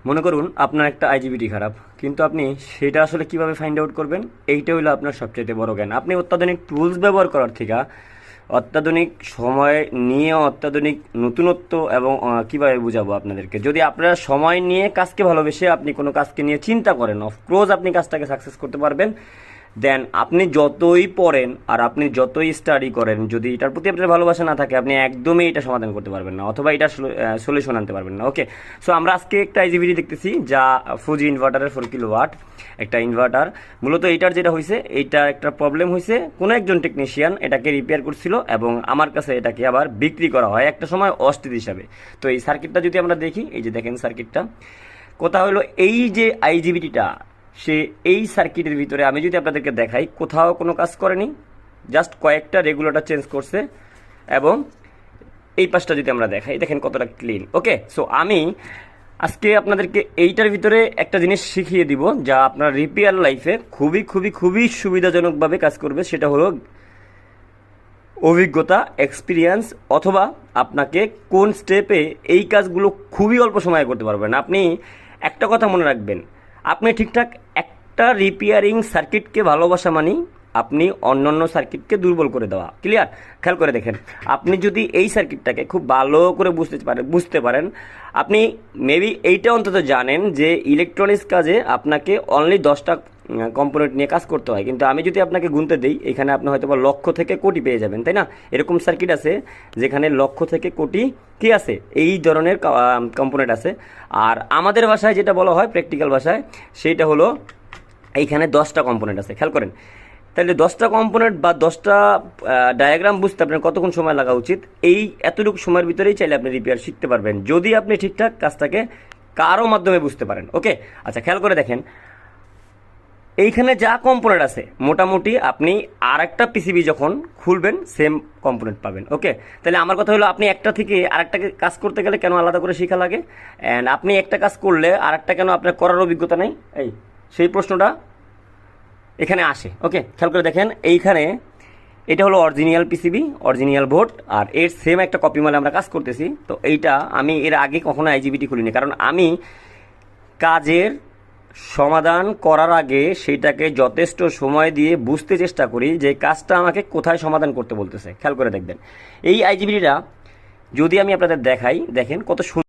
মনে করুন আপনার একটা আইজিবিটি খারাপ, কিন্তু আপনি সেটা আসলে কিভাবে ফাইন্ড আউট করবেন, এইটা হলো আপনার সবচেয়ে বড় জ্ঞান। আপনি অত্যাধুনিক টুলস ব্যবহার করার থেকে অত্যাধুনিক সময় নিয়ে অত্যাধুনিক নতুনত্ব এবং কিভাবে বুঝাবো আপনাদেরকে, যদি আপনারা সময় নিয়ে কাজকে ভালোবেসে আপনি কোনো কাজকে নিয়ে চিন্তা করেন, অফকোর্স আপনি কাজটাকে সাকসেস করতে পারবেন। দেন আপনি যতই পড়েন আর আপনি যতই স্টাডি করেন, যদি এটার প্রতি আপনার ভালোবাসা না থাকে, আপনি একদমই এটা সমাধান করতে পারবেন না, অথবা এটা সলিউশন আনতে পারবেন না। ওকে, সো আমরা আজকে একটা আইজিবিটি দেখতেছি, যা ফুজি ইনভার্টারের 4 কিলোওয়াট একটা ইনভার্টার। মূলত এইটার যেটা হয়েছে, এইটা একটা প্রবলেম হয়েছে, কোনো একজন টেকনিশিয়ান এটাকে রিপেয়ার করছিল এবং আমার কাছে এটাকে আবার বিক্রি করা হয় একটা সময় অস্থির হিসাবে। তো এই সার্কিটটা যদি আমরা দেখি, এই যে দেখেন সার্কিটটা, কথা হলো এই যে আইজিবিটিটা, সে এই সার্কিটের ভিতরে আমি যদি আপনাদেরকে দেখাই, কোথাও কোনো কাজ করেনি, জাস্ট কয়েকটা রেগুলেটর চেঞ্জ করছে। এবং এই পাশটা যদি আমরা দেখাই, দেখেন কতটা ক্লিন। ওকে, সো আমি আজকে আপনাদেরকে এইটার ভিতরে একটা জিনিস শিখিয়ে দিব, যা আপনার রিপেয়ার লাইফে খুবই খুবই খুবই সুবিধাজনকভাবে কাজ করবে। সেটা হলো অভিজ্ঞতা, এক্সপিরিয়েন্স, অথবা আপনাকে কোন স্টেপে এই কাজগুলো খুবই অল্প সময়ে করতে পারবেন। আপনি একটা কথা মনে রাখবেন, আপনি ঠিকঠাক একটা রিপেয়ারিং সার্কিটকে ভালোবাসা মানি আপনি অন্যান্য সার্কিটকে দুর্বল করে দেওয়া। ক্লিয়ার? খেয়াল করে দেখেন, আপনি যদি এই সার্কিটটাকে খুব ভালো করে বুঝতে পারেন, আপনি মেবি এইটা অন্তত জানেন যে ইলেকট্রনিক্স কাজে আপনাকে অনলি 10টা কম্পোনেন্ট নিয়ে কাজ করতে হয়, কিন্তু আমি যদি আপনাকে গুনতে দিই, এখানে আপনি হয়তো বা লক্ষ থেকে কোটি পেয়ে যাবেন, তাই না? এরকম সার্কিট আছে যেখানে লক্ষ থেকে কোটি কি আছে, এই ধরনের কম্পোনেন্ট আছে। আর আমাদের ভাষায় যেটা বলা হয়, প্র্যাকটিক্যাল ভাষায়, সেইটা হলো এইখানে 10টা কম্পোনেন্ট আছে। খেয়াল করেন, তাহলে 10টা কম্পোনেন্ট বা 10টা ডায়াগ্রাম বুঝতে আপনার কতক্ষণ সময় লাগা উচিত? এই এতটুকু সময়ের ভিতরেই চাইলে আপনি রিপেয়ার শিখতে পারবেন, যদি আপনি ঠিকঠাক কাজটাকে কারো মাধ্যমে বুঝতে পারেন। ওকে, আচ্ছা খেয়াল করে দেখেন, এইখানে যা কম্পোনেন্ট আছে মোটামুটি আপনি আর একটা পিসিবি যখন খুলবেন সেম কম্পোনেন্ট পাবেন। ওকে, তাহলে আমার কথা হলো, আপনি একটা থেকে আরেকটাকে কাজ করতে গেলে কেন আলাদা করে শেখা লাগে, অ্যান্ড আপনি একটা কাজ করলে আরেকটা কেন আপনার করার অভিজ্ঞতা নেই, এই সেই প্রশ্নটা এখানে আসে। ওকে, খেয়াল করে দেখেন, এইখানে এটা হলো অরিজিনাল পিসিবি, অরিজিনাল বোর্ড, আর এর সেম একটা কপি মালে আমরা কাজ করতেছি। তো এইটা আমি এর আগে কখনো আইজিবিটি খুলিনি, কারণ আমি কাজের সমাধান করার আগে সেইটাকে যথেষ্ট সময় দিয়ে বুঝতে চেষ্টা করি যে কাজটা আমাকে কোথায় সমাধান করতে বলতেছে। খেয়াল করে দেখবেন, এই আইজিবিটিটা যদি আমি আপনাদের দেখাই, দেখেন কত